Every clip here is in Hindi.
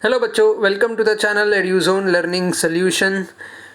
हेलो बच्चों, welcome to the channel Eduzone learning solution.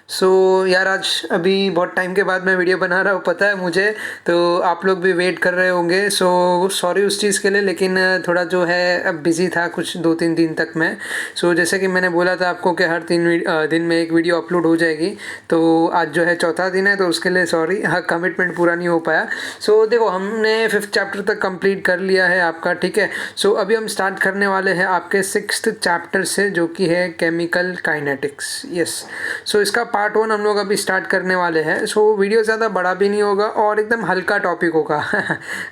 So यार, आज अभी बहुत टाइम के बाद मैं वीडियो बना रहा हूँ, पता है मुझे। तो आप लोग भी वेट कर रहे होंगे, सो सॉरी उस चीज़ के लिए। लेकिन थोड़ा जो है अब बिज़ी था कुछ 2-3 दिन तक मैं। सो जैसे कि मैंने बोला था आपको कि हर 3 दिन में एक वीडियो अपलोड हो जाएगी। तो आज जो है चौथा दिन है, तो उसके लिए सॉरी, हाँ कमिटमेंट पूरा नहीं हो पाया। सो देखो, हमने 5th चैप्टर तक कंप्लीट कर लिया है आपका, ठीक है। सो अभी हम स्टार्ट करने वाले हैं आपके 6th चैप्टर से, जो कि है केमिकल काइनेटिक्स। यस, सो इसका पार्ट 1 हम लोग अभी स्टार्ट करने वाले हैं। सो वीडियो ज़्यादा बड़ा भी नहीं होगा और एकदम हल्का टॉपिक होगा।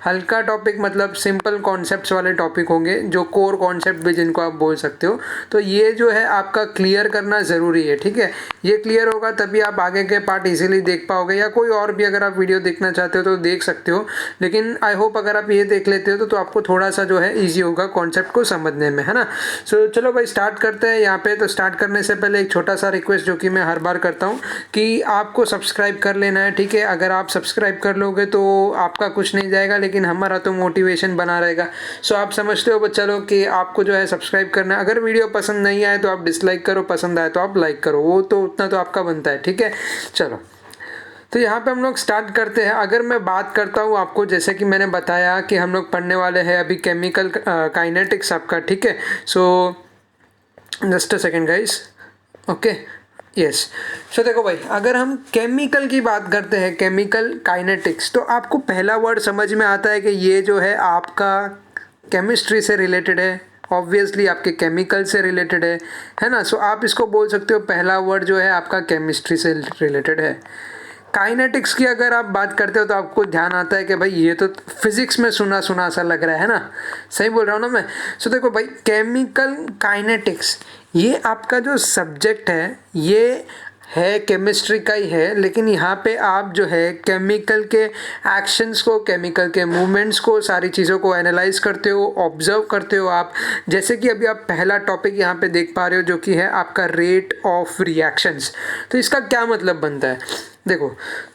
हल्का टॉपिक मतलब सिंपल कॉन्सेप्ट्स वाले टॉपिक होंगे, जो कोर कॉन्सेप्ट भी जिनको आप बोल सकते हो। तो ये जो है आपका क्लियर करना ज़रूरी है, ठीक है। ये क्लियर होगा तभी आप आगे के पार्ट इजीली देख पाओगे, या कोई और भी अगर आप वीडियो देखना चाहते हो तो देख सकते हो। लेकिन आई होप अगर आप ये देख लेते हो तो आपको थोड़ा सा जो है ईजी होगा कॉन्सेप्ट को समझने में, है ना। सो चलो भाई स्टार्ट करते हैं यहाँ पे। तो स्टार्ट करने से पहले एक छोटा सा रिक्वेस्ट जो कि मैं हर बार करता हूँ कि आपको सब्सक्राइब कर लेना है, ठीक है। अगर आप सब्सक्राइब कर लोगे तो आपका कुछ नहीं जाएगा, लेकिन हमारा तो मोटिवेशन बना रहेगा। सो आप समझते हो बच्चा लोग कि आपको जो है सब्सक्राइब करना है। अगर वीडियो पसंद नहीं आए तो आप डिसलाइक करो, पसंद आए तो आप लाइक करो, वो तो उतना तो आपका बनता है, ठीक है। चलो, तो यहाँ पे हम लोग स्टार्ट करते हैं। अगर मैं बात करता हूँ आपको, जैसे कि मैंने बताया कि हम लोग पढ़ने वाले हैं अभी केमिकल काइनेटिक्स आपका, ठीक है। So just a second guys, okay, yes. So देखो भाई, अगर हम केमिकल की बात करते हैं, केमिकल काइनेटिक्स, तो आपको पहला वर्ड समझ में आता है कि ये जो है आपका केमिस्ट्री से रिलेटेड है, ऑब्वियसली आपके केमिकल से रिलेटेड है ना। सो आप इसको बोल सकते हो पहला वर्ड जो है आपका केमिस्ट्री से रिलेटेड है। काइनेटिक्स की अगर आप बात करते हो तो आपको ध्यान आता है कि भाई ये तो फिजिक्स में सुना सुना सा लग रहा है ना। सही बोल रहा हूँ ना मैं। सो देखो भाई, केमिकल काइनेटिक्स ये आपका जो सब्जेक्ट है ये है केमिस्ट्री का ही है, लेकिन यहाँ पे आप जो है केमिकल के एक्शंस को, केमिकल के मूवमेंट्स को, सारी चीज़ों को एनालाइज करते हो, ऑब्जर्व करते हो आप। जैसे कि अभी आप पहला टॉपिक यहाँ पे देख पा रहे हो, जो कि है आपका रेट ऑफ रिएक्शंस। तो इसका क्या मतलब बनता है, देखो।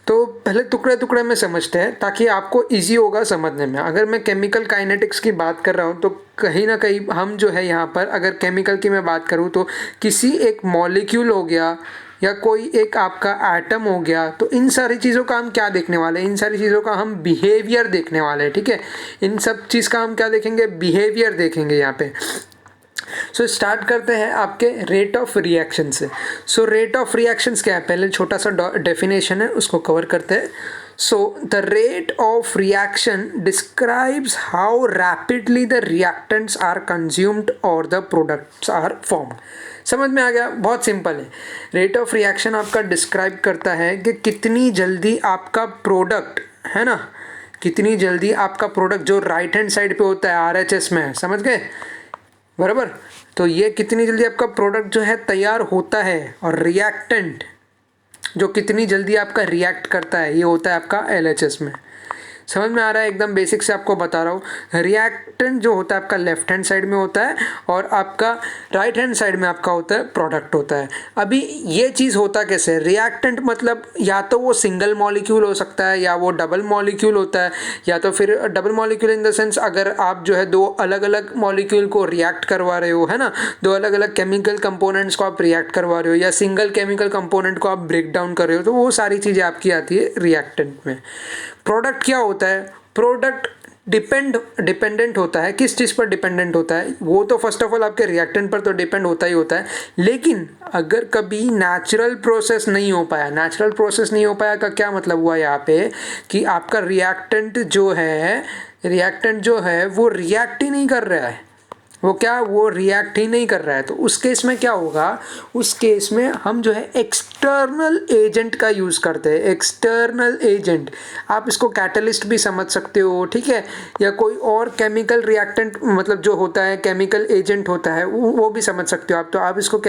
तो पहले टुकड़े टुकड़े में समझते हैं ताकि आपको इजी होगा समझने में। अगर मैं केमिकल काइनेटिक्स की बात कर रहा हूँ तो कहीं ना कहीं हम जो है यहाँ पर, अगर केमिकल की मैं बात करूँ तो किसी एक मॉलिक्यूल हो गया या कोई एक आपका एटम हो गया, तो इन सारी चीज़ों का हम क्या देखने वाले हैं, इन सारी चीज़ों का हम बिहेवियर देखने वाले हैं, ठीक है। इन सब चीज़ का हम क्या देखेंगे, बिहेवियर देखेंगे यहाँ पे। सो स्टार्ट करते हैं आपके रेट ऑफ रिएक्शन से। सो रेट ऑफ रिएक्शंस क्या है, पहले छोटा सा डेफिनेशन है उसको कवर करते हैं। So the rate of reaction describes how rapidly the reactants are consumed और द प्रोडक्ट्स आर फॉर्म्ड। समझ में आ गया, बहुत सिंपल है। रेट ऑफ रिएक्शन आपका डिस्क्राइब करता है कि कितनी जल्दी आपका प्रोडक्ट है ना, कितनी जल्दी आपका प्रोडक्ट जो राइट हैंड साइड पे होता है RHS में, समझ गए बराबर। तो ये कितनी जल्दी आपका प्रोडक्ट जो है तैयार होता है, और रिएक्टेंट जो कितनी जल्दी आपका रिएक्ट करता है, ये होता है आपका LHS में। समझ में आ रहा है, एकदम बेसिक से आपको बता रहा हूँ। रिएक्टेंट जो होता है आपका लेफ्ट हैंड साइड में होता है, और आपका राइट हैंड साइड में आपका होता है प्रोडक्ट होता है। अभी ये चीज़ होता कैसे, रिएक्टेंट मतलब या तो वो सिंगल मॉलिक्यूल हो सकता है, या वो डबल मॉलिक्यूल होता है, या तो फिर double molecule in the sense अगर आप जो है दो अलग अलग मॉलिक्यूल को रिएक्ट करवा रहे हो, है ना, दो अलग अलग केमिकल कंपोनेंट्स को आप रिएक्ट करवा रहे हो, या सिंगल केमिकल कंपोनेंट को आप ब्रेक डाउन कर रहे हो, तो वो सारी चीज़ें आपकी आती है रिएक्टेंट में। प्रोडक्ट क्या होता है, प्रोडक्ट डिपेंडेंट होता है, किस चीज़ पर डिपेंडेंट होता है, वो तो फर्स्ट ऑफ ऑल आपके रिएक्टेंट पर तो डिपेंड होता ही होता है। लेकिन अगर कभी नेचुरल प्रोसेस नहीं हो पाया, नेचुरल प्रोसेस नहीं हो पाया का क्या मतलब हुआ यहाँ पे, कि आपका रिएक्टेंट जो है वो रिएक्ट ही नहीं कर रहा है, वो रिएक्ट ही नहीं कर रहा है। तो उस केस में क्या होगा, उस केस में हम जो है एक्सटर्नल एजेंट का यूज़ करते हैं। एक्सटर्नल एजेंट, आप इसको कैटलिस्ट भी समझ सकते हो, ठीक है, या कोई और केमिकल रिएक्टेंट मतलब जो होता है केमिकल एजेंट होता है वो भी समझ सकते हो आप। तो आप इसको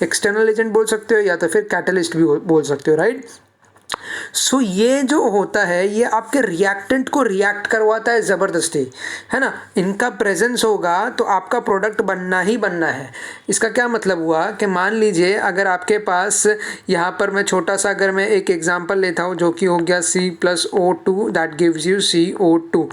एक्सटर्नल एजेंट बोल सकते हो, या तो फिर कैटलिस्ट भी बोल सकते हो, राइट। सो ये जो होता है ये आपके रिएक्टेंट को रिएक्ट करवाता है ज़बरदस्ती, है ना। इनका प्रेजेंस होगा तो आपका प्रोडक्ट बनना ही बनना है। इसका क्या मतलब हुआ कि मान लीजिए अगर आपके पास यहाँ पर मैं छोटा सा अगर मैं एक एग्जांपल लेता हूँ, जो कि हो गया C+O2 that gives you CO2।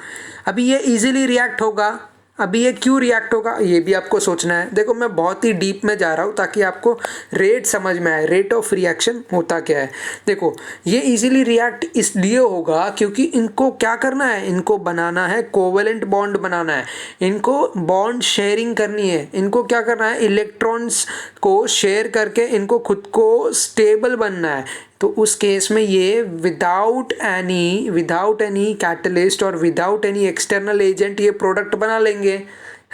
अभी ये इजीली रिएक्ट होगा अभी ये क्यों रिएक्ट होगा ये भी आपको सोचना है। देखो मैं बहुत ही डीप में जा रहा हूँ ताकि आपको रेट समझ में आए, रेट ऑफ रिएक्शन होता क्या है। देखो ये इजीली रिएक्ट इसलिए होगा क्योंकि इनको क्या करना है, इनको बनाना है कोवेलेंट बॉन्ड बनाना है, इनको बॉन्ड शेयरिंग करनी है, इनको क्या करना है, इलेक्ट्रॉन्स को शेयर करके इनको खुद को स्टेबल बनना है। तो उस केस में ये विदाउट एनी कैटलिस्ट और विदाउट एनी एक्सटर्नल एजेंट ये प्रोडक्ट बना लेंगे,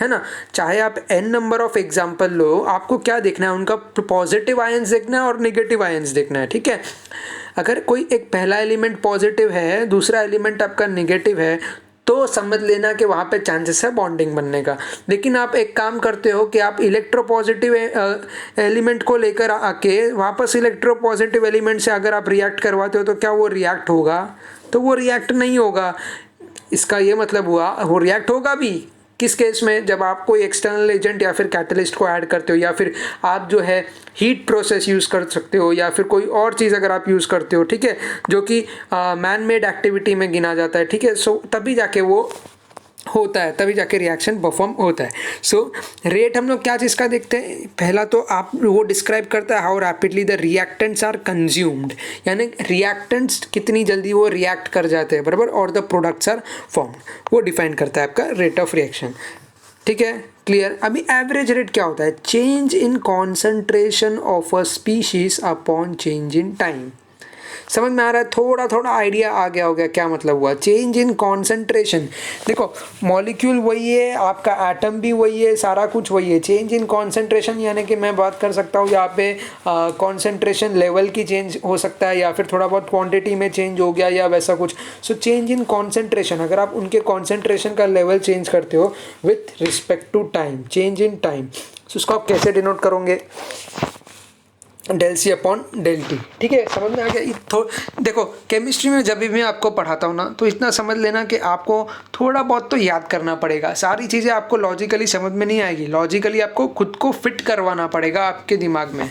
है ना। चाहे आप n नंबर ऑफ एग्जाम्पल लो, आपको क्या देखना है, उनका पॉजिटिव आयंस देखना है और नेगेटिव आयंस देखना है, ठीक है। अगर कोई एक पहला एलिमेंट पॉजिटिव है, दूसरा एलिमेंट आपका नेगेटिव है, तो समझ लेना कि वहाँ पे चांसेस है बॉन्डिंग बनने का। लेकिन आप एक काम करते हो कि आप इलेक्ट्रोपॉजिटिव एलिमेंट को लेकर आके वापस इलेक्ट्रोपॉजिटिव एलिमेंट से अगर आप रिएक्ट करवाते हो तो क्या वो रिएक्ट होगा? तो वो रिएक्ट नहीं होगा। इसका ये मतलब हुआ वो रिएक्ट होगा भी किस केस में, जब आप कोई एक्सटर्नल एजेंट या फिर कैटलिस्ट को ऐड करते हो, या फिर आप जो है हीट प्रोसेस यूज़ कर सकते हो, या फिर कोई और चीज़ अगर आप यूज़ करते हो, ठीक है, जो कि मैन मेड एक्टिविटी में गिना जाता है, ठीक है। सो तभी जाके वो होता है, तभी जाके रिएक्शन परफॉर्म होता है। सो रेट हम लोग क्या चीज़ का देखते हैं, पहला तो आप वो डिस्क्राइब करता है how rapidly the reactants are consumed, यानी रिएक्टेंट्स कितनी जल्दी वो रिएक्ट कर जाते हैं, बराबर, और द प्रोडक्ट्स आर फॉर्म्ड, वो डिफाइन करता है आपका रेट ऑफ रिएक्शन, ठीक है, क्लियर। अभी एवरेज रेट क्या होता है, change in concentration of a species upon change in time. समझ में आ रहा है, थोड़ा थोड़ा आइडिया आ गया होगा क्या मतलब हुआ चेंज इन कॉन्सेंट्रेशन। देखो मॉलिक्यूल वही है, आपका एटम भी वही है, सारा कुछ वही है। चेंज इन कॉन्सेंट्रेशन यानी कि मैं बात कर सकता हूँ यहाँ पे कॉन्सेंट्रेशन लेवल की चेंज हो सकता है, या फिर थोड़ा बहुत क्वांटिटी में चेंज हो गया या वैसा कुछ। सो चेंज इन कॉन्सेंट्रेशन, अगर आप उनके कॉन्सेंट्रेशन का लेवल चेंज करते हो with respect to time, change in time, so उसको आप कैसे डिनोट करोगे, del C upon del T, ठीक है। समझ में आ गया। देखो केमिस्ट्री में जब भी मैं आपको पढ़ाता हूँ ना, तो इतना समझ लेना कि आपको थोड़ा बहुत तो याद करना पड़ेगा, सारी चीज़ें आपको लॉजिकली समझ में नहीं आएगी, लॉजिकली आपको खुद को फिट करवाना पड़ेगा आपके दिमाग में,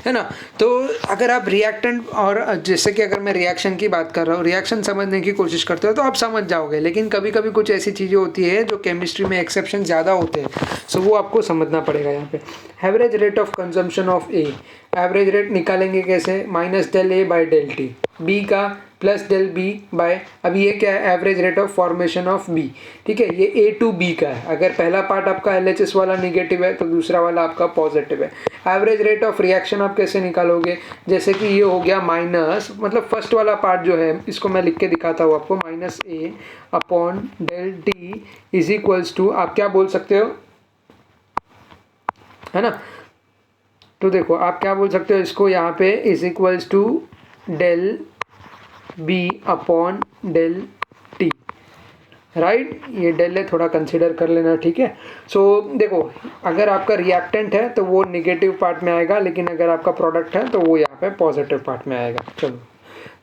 है ना। तो अगर आप रिएक्टेंट, और जैसे कि अगर मैं रिएक्शन की बात कर रहा हूँ, रिएक्शन समझने की कोशिश करते हो तो आप समझ जाओगे, लेकिन कभी कभी कुछ ऐसी चीज़ें होती है जो केमिस्ट्री में एक्सेप्शन ज़्यादा होते हैं, सो वो आपको समझना पड़ेगा यहाँ पे। Average rate of consumption of A, average rate निकालेंगे कैसे, minus del A by del T, B का प्लस डेल बी बाय, अब ये क्या है, average rate of formation of B, ठीक है। ये ए टू बी का है, अगर पहला पार्ट आपका एलएचएस वाला निगेटिव है तो दूसरा वाला आपका पॉजिटिव है। एवरेज रेट ऑफ रिएक्शन आप कैसे निकालोगे, जैसे कि ये हो गया माइनस, मतलब फर्स्ट वाला पार्ट जो है इसको मैं लिख के दिखाता हूँ आपको, minus A upon del T is equals to, आप क्या बोल सकते हो, है ना। तो देखो आप क्या बोल सकते हो इसको यहाँ पे, is equals to del B upon del T, right. ये डेल है, थोड़ा कंसिडर कर लेना, ठीक है। सो देखो अगर आपका रिएक्टेंट है तो वो निगेटिव पार्ट में आएगा, लेकिन अगर आपका प्रोडक्ट है तो वो यहाँ पे पॉजिटिव पार्ट में आएगा। चलो,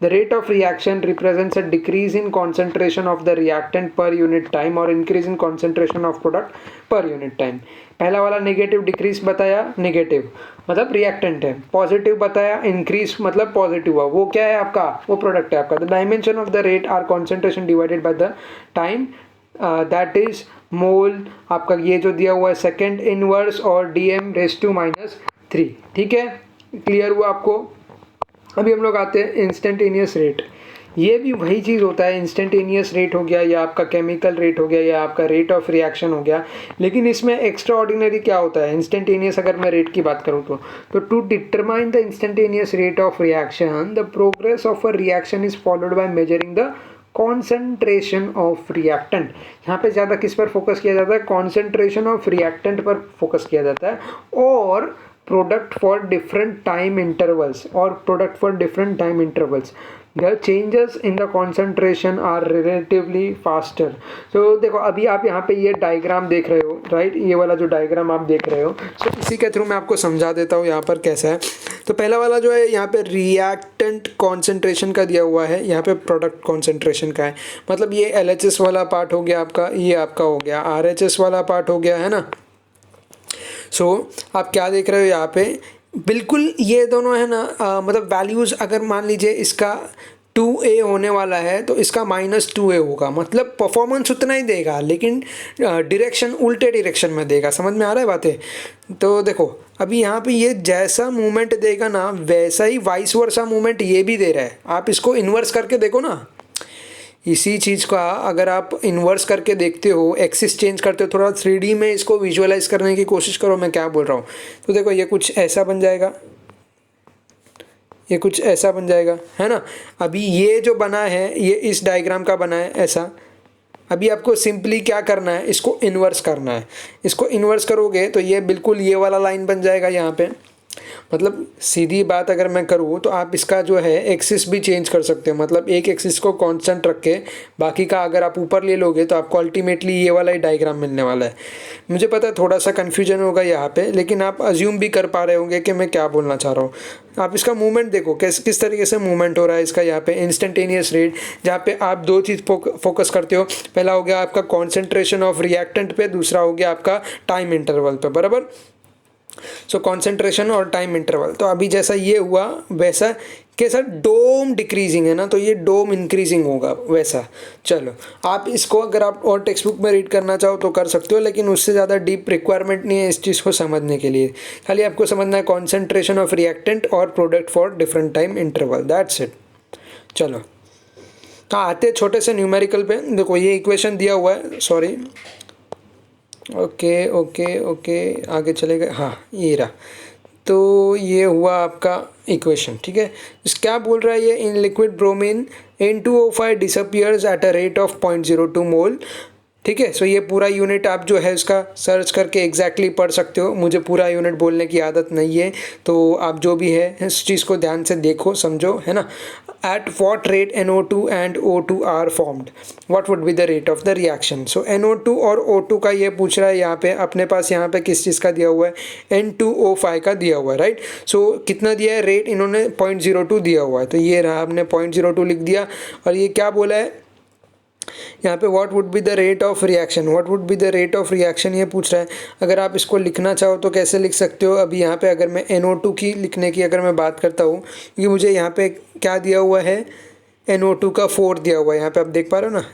the rate of reaction represents a decrease in concentration of the reactant per unit time और increase in concentration of product per unit time। पहला वाला नेगेटिव डिक्रीज बताया, नेगेटिव मतलब रिएक्टेंट है, पॉजिटिव बताया इंक्रीज मतलब पॉजिटिव हुआ, वो क्या है आपका, वो प्रोडक्ट है आपका। The dimension of the rate are concentration divided by the time, that is mole, आपका ये जो दिया हुआ है सेकेंड इनवर्स और डीएम रेस टू माइनस 3, ठीक है, क्लियर हुआ आपको। अभी हम लोग आते हैं इंस्टेंटेनियस रेट, ये भी वही चीज़ होता है, इंस्टेंटेनियस रेट हो गया या आपका केमिकल रेट हो गया या आपका रेट ऑफ रिएक्शन हो गया, लेकिन इसमें एक्स्ट्रा ऑर्डिनरी क्या होता है, इंस्टेंटेनियस अगर मैं रेट की बात करूँ तो to determine the instantaneous rate of reaction the progress of a reaction is followed by measuring the concentration of reactant. यहाँ पे ज़्यादा किस पर फोकस किया जाता है, कॉन्सेंट्रेशन ऑफ रिएक्टेंट पर फोकस किया जाता है, और product for different time intervals or product for different time intervals, the changes in the concentration are relatively faster। so देखो अभी आप यहाँ पे ये डायग्राम देख रहे हो, राइट, ये वाला जो डायग्राम आप देख रहे हो, so इसी के थ्रू मैं आपको समझा देता हूँ यहाँ पर कैसा है। तो पहला वाला जो है यहाँ पे रिएक्टेंट कॉन्सेंट्रेशन का दिया हुआ है, यहाँ पे प्रोडक्ट कॉन्सेंट्रेशन का है, मतलब ये एलएचएस वाला पार्ट हो गया आपका, ये आपका हो गया आरएचएस वाला पार्ट हो गया, है ना। सो आप क्या देख रहे हो यहाँ पे, बिल्कुल ये दोनों है ना, मतलब वैल्यूज़ अगर मान लीजिए इसका 2A होने वाला है तो इसका -2A होगा, मतलब परफॉर्मेंस उतना ही देगा लेकिन डायरेक्शन उल्टे डायरेक्शन में देगा। समझ में आ रहा है बातें? तो देखो अभी यहाँ पे ये जैसा मूवमेंट देगा ना वैसा ही वाइस वर्सा मूवमेंट ये भी दे रहा है। आप इसको इन्वर्स करके देखो ना, इसी चीज़ का अगर आप इन्वर्स करके देखते हो, एक्सिस चेंज करते हो, थोड़ा 3D में इसको विजुअलाइज करने की कोशिश करो मैं क्या बोल रहा हूँ। तो देखो ये कुछ ऐसा बन जाएगा, ये कुछ ऐसा बन जाएगा, है ना। अभी ये जो बना है ये इस डायग्राम का बना है ऐसा। अभी आपको सिंपली क्या करना है, इसको इन्वर्स करना है। इसको इन्वर्स करोगे तो ये बिल्कुल ये वाला लाइन बन जाएगा यहाँ पे। मतलब सीधी बात अगर मैं करूँ तो आप इसका जो है एक्सिस भी चेंज कर सकते हो, मतलब एक एक्सिस को कांस्टेंट रख के बाकी का अगर आप ऊपर ले लोगे तो आपको अल्टीमेटली ये वाला ही डायग्राम मिलने वाला है। मुझे पता है थोड़ा सा कन्फ्यूजन होगा यहाँ पे, लेकिन आप अज्यूम भी कर पा रहे होंगे कि मैं क्या बोलना चाह रहा हूँ। आप इसका मूवमेंट देखो किस तरीके से मूवमेंट हो रहा है इसका। यहाँ पे इंस्टेंटेनियस रेट, जहाँ पे आप दो चीज़ फोकस करते हो। पहला हो गया आपका कॉन्सेंट्रेशन ऑफ रिएक्टेंट पे, दूसरा हो गया आपका टाइम इंटरवल पे, बराबर। सो कॉन्सेंट्रेशन और टाइम इंटरवल। तो अभी जैसा ये हुआ वैसा कैसा डोम डिक्रीजिंग है ना, तो ये डोम इंक्रीजिंग होगा वैसा। चलो आप इसको अगर आप और टेक्स्ट बुक में रीड करना चाहो तो कर सकते हो, लेकिन उससे ज़्यादा डीप रिक्वायरमेंट नहीं है इस चीज़ को समझने के लिए। खाली आपको समझना है कॉन्सेंट्रेशन ऑफ रिएक्टेंट और product for different time interval, that's it. चलो हाँ आते छोटे से न्यूमेरिकल पे। देखो ये इक्वेशन दिया हुआ है, सॉरी ओके ओके ओके आगे चले गए, हाँ ये रहा। तो ये हुआ आपका इक्वेशन, ठीक है। इस क्या बोल रहा है ये, in liquid bromine N2O5 disappears at a rate of 0.02 मोल, ठीक है। सो ये पूरा यूनिट आप जो है उसका सर्च करके एग्जैक्टली पढ़ सकते हो। मुझे पूरा यूनिट बोलने की आदत नहीं है, तो आप जो भी है इस चीज़ को ध्यान से देखो समझो, है ना। At what rate NO2 and O2 are formed, what would be the rate of the reaction. So NO2 और O2 का ये पूछ रहा है यहाँ पे। अपने पास यहाँ पे किस चीज़ का दिया हुआ है, N2O5 का दिया हुआ है, राइट। सो कितना दिया है रेट, इन्होंने 0.02 दिया हुआ है, तो ये रहा, हमने 0.02 लिख दिया। और ये क्या बोला है यहाँ पे, what would be the rate of reaction, what would be the rate of reaction ये पूछ रहा है। अगर आप इसको लिखना चाहो तो कैसे लिख सकते हो। अभी यहाँ पे अगर मैं NO2 की लिखने की अगर मैं बात करता हूँ, क्योंकि मुझे यहाँ पे क्या दिया हुआ है, NO2 का 4 दिया हुआ है, यहाँ पे आप देख पा रहे हो ना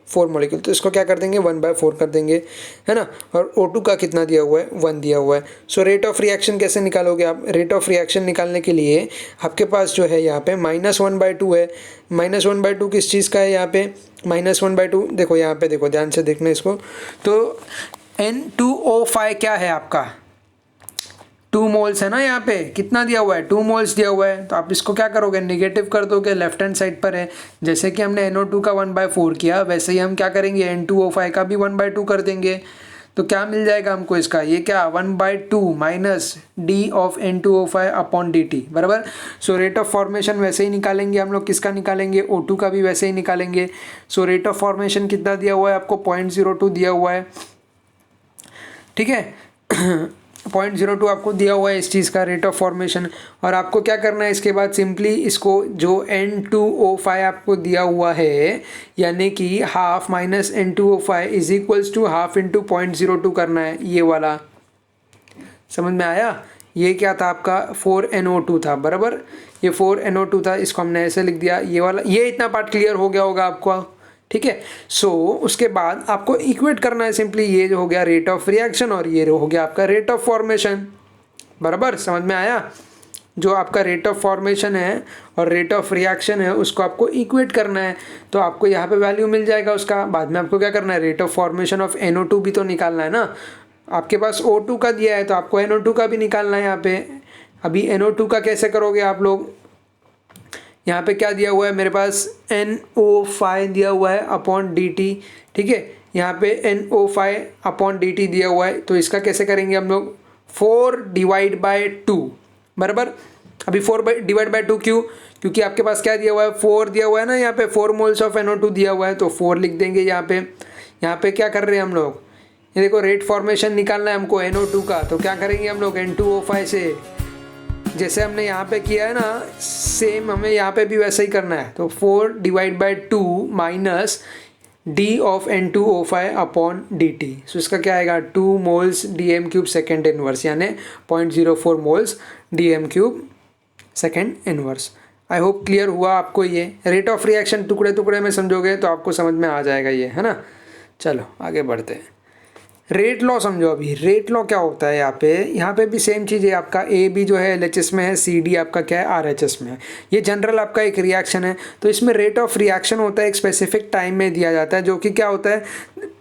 4 मॉलिक्यूल, तो इसको क्या कर देंगे 1/4 कर देंगे, है ना। और O2 का कितना दिया हुआ है, 1 दिया हुआ है। सो रेट ऑफ रिएक्शन कैसे निकालोगे आप। रेट ऑफ रिएक्शन निकालने के लिए आपके पास जो है यहाँ पे -1/2 है। -1/2 किस चीज़ का है यहाँ पे, -1/2 देखो यहाँ पे, देखो ध्यान से देखना इसको। तो N2O5 क्या है आपका, 2 मोल्स है ना। यहाँ पे कितना दिया हुआ है, 2 मोल्स दिया हुआ है। तो आप इसको क्या करोगे, निगेटिव कर दोगे, लेफ्ट हैंड साइड पर है। जैसे कि हमने NO2 का 1/4 किया, वैसे ही हम क्या करेंगे N2O5 का भी 1/2 कर देंगे। तो क्या मिल जाएगा हमको इसका, ये क्या 1/2 minus D of N2O5 upon dt, बराबर। सो रेट ऑफ फॉर्मेशन वैसे ही निकालेंगे हम लोग, किसका निकालेंगे, O2 का भी वैसे ही निकालेंगे। सो रेट ऑफ फॉर्मेशन कितना दिया हुआ है आपको, 0.02 दिया हुआ है, ठीक है। 0.02 आपको दिया हुआ है इस चीज़ का रेट ऑफ फॉर्मेशन। और आपको क्या करना है इसके बाद, सिंपली इसको जो N2O5 आपको दिया हुआ है, यानी कि half minus N2O5 is equals to half into 0.02 करना है, ये वाला। समझ में आया। ये क्या था आपका 4NO2 था, बराबर। ये 4NO2 था, इसको हमने ऐसे लिख दिया, ये वाला। ये इतना पार्ट क्लियर हो गया होगा आपको, ठीक है। सो उसके बाद आपको इक्वेट करना है सिंपली, ये जो हो गया रेट ऑफ रिएक्शन और ये हो गया आपका रेट ऑफ फॉर्मेशन, बराबर। समझ में आया। जो आपका रेट ऑफ फॉर्मेशन है और रेट ऑफ रिएक्शन है उसको आपको इक्वेट करना है, तो आपको यहाँ पे वैल्यू मिल जाएगा उसका। बाद में आपको क्या करना है, rate of formation of NO2 भी तो निकालना है ना। आपके पास O2 का दिया है तो आपको NO2 का भी निकालना है यहाँ पे। अभी NO2 का कैसे करोगे आप लोग, यहाँ पे क्या दिया हुआ है मेरे पास, NO5 दिया हुआ है अपॉन dt, ठीक है। यहाँ पे NO5 अपॉन dt दिया हुआ है, तो इसका कैसे करेंगे हम लोग, 4/2, बराबर। अभी 4/2 क्यों, क्योंकि आपके पास क्या दिया हुआ है, 4 दिया हुआ है ना, यहाँ पे 4 मोल्स ऑफ NO2 दिया हुआ है, तो 4 लिख देंगे यहाँ पे। यहाँ पे क्या कर रहे हैं हम लोग, ये देखो रेट फॉर्मेशन निकालना है हमको NO2 का, तो क्या करेंगे हम लोग N2O5 से, जैसे हमने यहाँ पे किया है ना, सेम हमें यहाँ पे भी वैसे ही करना है। तो 4/2 minus D of N2O5 upon dt। सो इसका क्या आएगा, 2 मोल्स DM³ सेकेंड इनवर्स, यानी 0.04 moles DM³ second inverse. I hope clear हुआ आपको। ये रेट ऑफ रिएक्शन टुकड़े टुकड़े में समझोगे तो आपको समझ में आ जाएगा ये, है ना। चलो आगे बढ़ते हैं। रेट लॉ समझो। अभी रेट लॉ क्या होता है यहाँ पे भी सेम चीज़ है। आपका ए बी जो है LHS में है, CD आपका क्या है RHS में है। ये जनरल आपका एक रिएक्शन है। तो इसमें रेट ऑफ रिएक्शन होता है एक स्पेसिफिक टाइम में दिया जाता है, जो कि क्या होता है,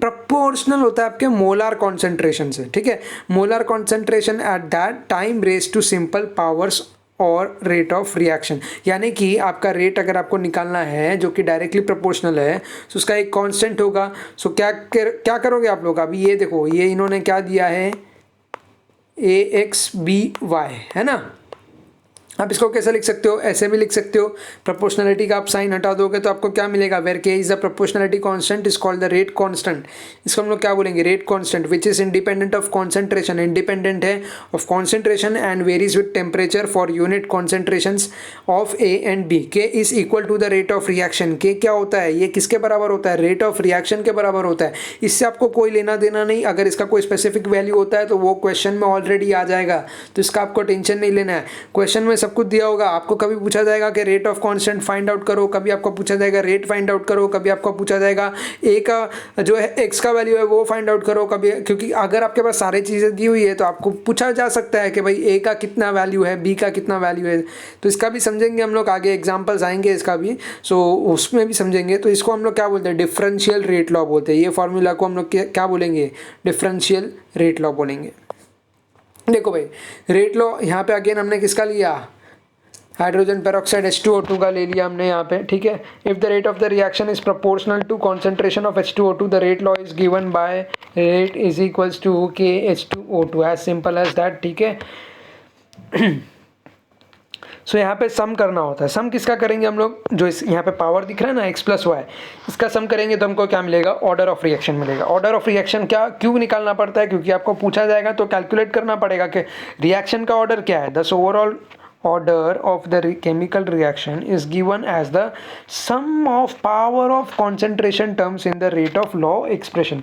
प्रपोर्शनल होता है आपके मोलार कॉन्सेंट्रेशन से। ठीक है, molar concentration at that time raise to simple powers और रेट ऑफ रिएक्शन। यानी कि आपका रेट अगर आपको निकालना है जो कि डायरेक्टली प्रोपोर्शनल है, तो उसका एक कांस्टेंट होगा। सो क्या करोगे आप लोग। अभी ये देखो, ये इन्होंने क्या दिया है, AXBY, है ना। आप इसको कैसे लिख सकते हो, ऐसे भी लिख सकते हो। प्रोपोर्शनलिटी का आप साइन हटा दोगे तो आपको क्या मिलेगा, where K is the proportionality constant is called the rate constant. इसको हम लोग क्या बोलेंगे, rate constant, which is independent of concentration, independent है of concentration and varies with temperature for unit concentrations of A and B। K is equal to the rate of reaction. K क्या होता है, ये किसके बराबर होता है, रेट ऑफ रिएक्शन के बराबर होता है। इससे आपको कोई लेना देना नहीं। अगर इसका कोई स्पेसिफिक वैल्यू होता है तो वो क्वेश्चन में ऑलरेडी आ जाएगा, तो इसका आपको टेंशन नहीं लेना है। क्वेश्चन में सब कुछ दिया होगा। आपको कभी पूछा जाएगा कि rate of constant find out करो, कभी आपको पूछा जाएगा रेट फाइंड आउट करो, कभी आपको पूछा जाएगा ए का जो है एक्स का वैल्यू है वो फाइंड आउट करो कभी। क्योंकि अगर आपके पास सारी चीज़ें दी हुई है तो आपको पूछा जा सकता है कि भाई ए का कितना वैल्यू है, बी का कितना वैल्यू है। तो इसका भी समझेंगे हम लोग, आगे एग्जाम्पल्स आएंगे इसका भी, सो उसमें भी समझेंगे। तो इसको हम लोग क्या बोलते हैं, डिफरेंशियल रेट लॉ बोलते हैं। ये फॉर्मूला को हम लोग क्या बोलेंगे, डिफरेंशियल रेट लॉ बोलेंगे। देखो भाई, रेट लॉ यहाँ पे अगेन हमने किसका लिया, हाइड्रोजन पेरोक्साइड H2O2 का ले लिया हमने यहाँ पे। ठीक है, if the rate of the reaction is proportional to concentration of H2O2 the rate law is given by rate is equals to KH2O2, as simple as that. ठीक है, सो यहाँ पे सम करना होता है। सम किसका करेंगे हम लोग, जो इस यहाँ पे पावर दिख रहा है ना x+y, इसका सम करेंगे तो हमको क्या मिलेगा, ऑर्डर ऑफ रिएक्शन मिलेगा। ऑर्डर ऑफ रिएक्शन क्या क्यों निकालना पड़ता है, क्योंकि आपको पूछा जाएगा तो कैलकुलेट करना पड़ेगा कि रिएक्शन का ऑर्डर क्या है। दस overall order of the chemical reaction is given as the sum of power of concentration terms in the rate of law expression।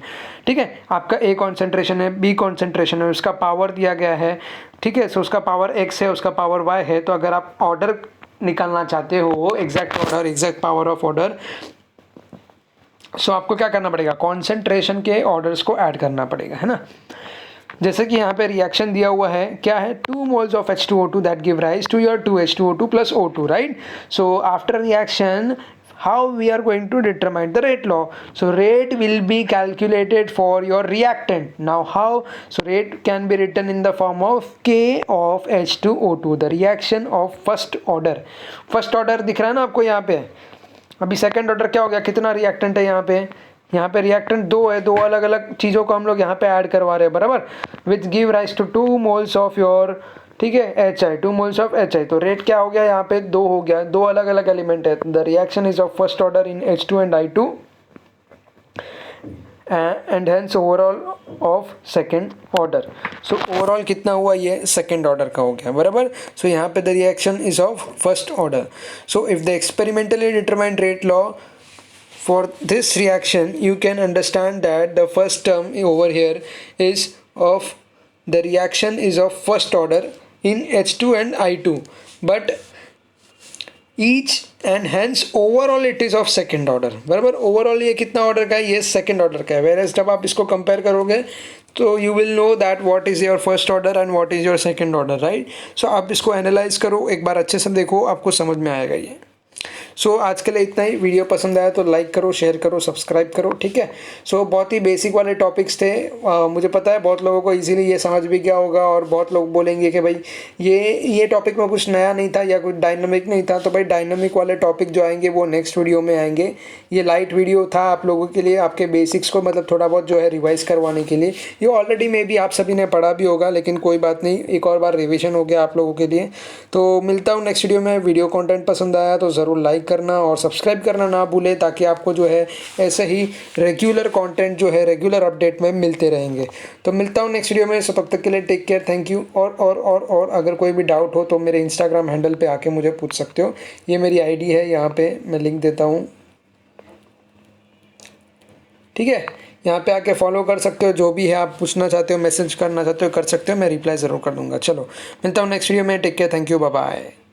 ठीक है, आपका A concentration है, B concentration है, उसका पावर दिया गया है। ठीक है, सो उसका पावर x है, उसका पावर y है। तो अगर आप ऑर्डर निकालना चाहते हो, exact order, exact power of order, so आपको क्या करना पड़ेगा, कॉन्सेंट्रेशन के ऑर्डर्स को ऐड करना पड़ेगा, है ना। जैसे कि यहाँ पे रिएक्शन दिया हुआ है, क्या है, 2 moles of H2O2 that give rise to your 2H2O2 plus O2, right? So after reaction, how we are going to determine the rate law? So rate will be calculated for your reactant. Now how? So rate can be written in the form of K of H2O2, the reaction of first order. First order दिख रहा है ना आपको यहाँ पे। अभी सेकेंड ऑर्डर क्या हो गया, कितना रिएक्टेंट है यहाँ पे रिएक्टेंट 2 है, 2 अलग अलग चीज़ों को हम लोग यहाँ पे ऐड करवा रहे हैं, बराबर, which give rise to 2 moles of your, ठीक है, HI, 2 moles ऑफ HI। तो रेट क्या हो गया यहाँ पे, 2 हो गया, 2 अलग अलग एलिमेंट है। The reaction is of first order in H2 and I2 and hence overall of second order. So overall कितना हुआ, ये सेकेंड ऑर्डर का हो गया, बराबर। सो यहाँ पे the reaction is of first order. So if the experimentally determined rate law for this reaction, you can understand that the first term over here is of the reaction is of first order in H2 and I2, but each and hence overall it is of second order, बराबर। overall ये कितना ऑर्डर का है, ये सेकंड ऑर्डर का है। whereas जब आप इसको कंपेयर करोगे तो you will know that what is your first order and what is your second order, right? so आप इसको एनालाइज करो, एक बार अच्छे से देखो, आपको समझ में आएगा ये। सो आज के लिए इतना ही। वीडियो पसंद आया तो लाइक करो, शेयर करो, सब्सक्राइब करो, ठीक है। सो बहुत ही बेसिक वाले टॉपिक्स थे। मुझे पता है बहुत लोगों को इजीली ये समझ भी गया होगा, और बहुत लोग बोलेंगे कि भाई ये टॉपिक में कुछ नया नहीं था या कुछ डायनामिक नहीं था। तो भाई डायनामिक वाले टॉपिक जो आएंगे वो नेक्स्ट वीडियो में आएंगे। ये लाइट वीडियो था आप लोगों के लिए, आपके बेसिक्स को मतलब थोड़ा बहुत जो है रिवाइज करवाने के लिए। ये ऑलरेडी मे बी आप सभी ने पढ़ा भी होगा, लेकिन कोई बात नहीं, एक और बार रिविजन हो गया आप लोगों के लिए। तो मिलता हूँ नेक्स्ट वीडियो में। वीडियो कंटेंट पसंद आया तो ज़रूर लाइक करना और सब्सक्राइब करना ना भूले, ताकि आपको जो है ऐसे ही रेगुलर कंटेंट जो है रेगुलर अपडेट में मिलते रहेंगे। तो मिलता हूँ नेक्स्ट वीडियो में। सो तब तक के लिए टेक केयर, थैंक यू। और अगर कोई भी डाउट हो तो मेरे इंस्टाग्राम हैंडल पे आके मुझे पूछ सकते हो। ये मेरी आईडी है, यहाँ पे मैं लिंक देता हूँ, ठीक है। यहाँ पे आके फॉलो कर सकते हो, जो भी है आप पूछना चाहते हो, मैसेज करना चाहते हो, कर सकते हो, मैं रिप्लाई ज़रूर कर दूँगा। चलो मिलता हूँ नेक्स्ट वीडियो में, take care, thank you, bye bye.